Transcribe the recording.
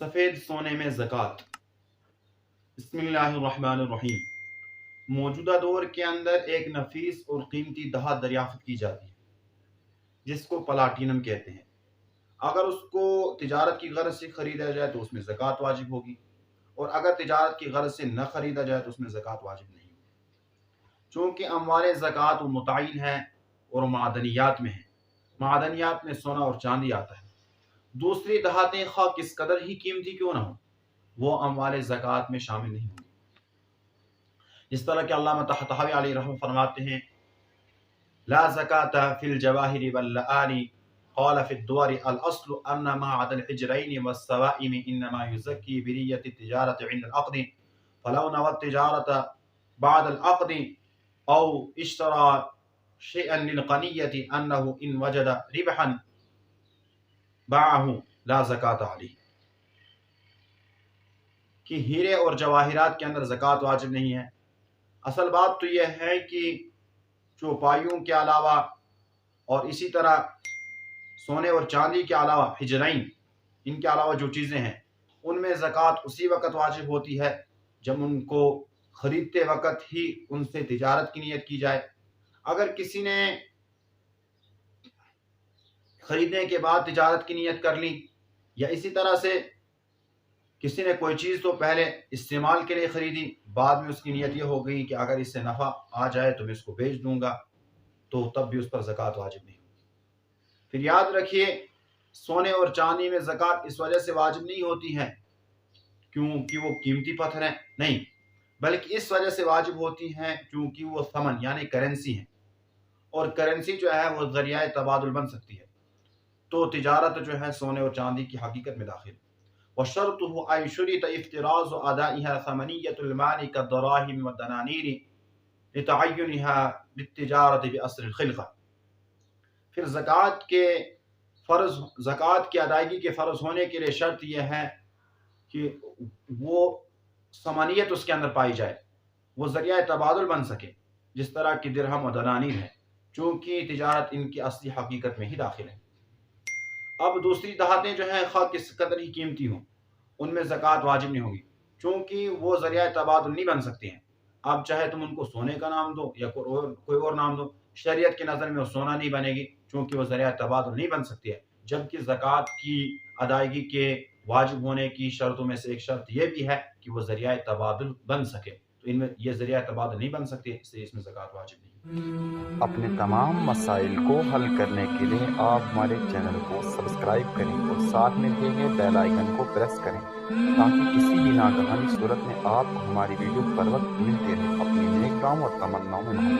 سفید سونے میں زکوٰۃ۔ بسم اللہ الرحمن الرحیم۔ موجودہ دور کے اندر ایک نفیس اور قیمتی دھات دریافت کی جاتی ہے جس کو پلاٹینم کہتے ہیں۔ اگر اس کو تجارت کی غرض سے خریدا جائے تو اس میں زکوٰۃ واجب ہوگی، اور اگر تجارت کی غرض سے نہ خریدا جائے تو اس میں زکوٰۃ واجب نہیں ہوگی، چونکہ اموال زکوٰۃ و متعین ہے اور معدنیات میں ہے۔ معدنیات میں سونا اور چاندی آتا ہے۔ دوسری دھاتیں خواہ کس قدر ہی قیمتی کیوں نہ ہو، وہ اموال زکوٰۃ میں شامل نہیں ہوں گی۔ اس طرح کہ علامہ طحاوی علیہ رحمہ فرماتے ہیں: لا زکاة فی الجواہر واللآلی قال فی الدور الاصل ان ما عدا الحجرین والسوائم انما یزکی بنیۃ التجارۃ عند العقد فلو نوى التجارۃ بعد العقد او اشترى شیئا للقنیۃ انہ ان وجد ربحا باعہ لا زکاۃ علیہ، کہ ہیرے اور جواہرات کے اندر زکوٰۃ واجب نہیں ہے۔ اصل بات تو یہ ہے کہ چوپائیوں کے علاوہ اور اسی طرح سونے اور چاندی کے علاوہ حجرین، ان کے علاوہ جو چیزیں ہیں ان میں زکوٰۃ اسی وقت واجب ہوتی ہے جب ان کو خریدتے وقت ہی ان سے تجارت کی نیت کی جائے۔ اگر کسی نے خریدنے کے بعد تجارت کی نیت کر لی، یا اسی طرح سے کسی نے کوئی چیز تو پہلے استعمال کے لیے خریدی، بعد میں اس کی نیت یہ ہو گئی کہ اگر اس سے نفع آ جائے تو میں اس کو بیچ دوں گا، تو تب بھی اس پر زکوٰۃ واجب نہیں ہوگی۔ پھر یاد رکھیے، سونے اور چاندی میں زکوٰۃ اس وجہ سے واجب نہیں ہوتی ہے کیونکہ وہ قیمتی پتھر ہیں، نہیں، بلکہ اس وجہ سے واجب ہوتی ہیں کیونکہ وہ ثمن یعنی کرنسی ہے، اور کرنسی جو ہے وہ ذریعہ تبادل بن سکتی ہے، تو تجارت جو ہے سونے اور چاندی کی حقیقت میں داخل ہے۔ وشرطه أن يشترط افتراض أدائها ثمنية المال كالدراهم والدنانير لتعينها بالتجارة بأصل الخلقة۔ پھر زکوٰۃ کی ادائیگی کے فرض ہونے کے لیے شرط یہ ہے کہ وہ ثمانیت اس کے اندر پائی جائے، وہ ذریعہ تبادل بن سکے، جس طرح کی درہم و دنانیر ہے، چونکہ تجارت ان کی اصلی حقیقت میں ہی داخل ہے۔ اب دوسری دھاتیں جو ہیں خواہ کس قدر ہی قیمتی ہوں، ان میں زکوٰۃ واجب نہیں ہوگی، چونکہ وہ ذریعہ تبادل نہیں بن سکتی ہیں۔ اب چاہے تم ان کو سونے کا نام دو یا کوئی اور نام دو، شریعت کی نظر میں وہ سونا نہیں بنے گی، چونکہ وہ ذریعہ تبادل نہیں بن سکتی ہے۔ جبکہ زکوٰۃ کی ادائیگی کے واجب ہونے کی شرطوں میں سے ایک شرط یہ بھی ہے کہ وہ ذریعہ تبادل بن سکے، تو ان میں یہ ذریعہ تبادل نہیں بن سکتی، اس لیے اس میں زکوٰۃ واجب نہیں۔ اپنے تمام مسائل کو حل کرنے کے لیے آپ ہمارے چینل کو سبسکرائب کریں اور ساتھ میں دیے گئے بیل آئیکن کو پریس کریں تاکہ کسی بھی ناگہانی صورت میں آپ کو ہماری ویڈیو پر وقت ملتی رہے۔ اپنی نیک کام اور تمناؤں میں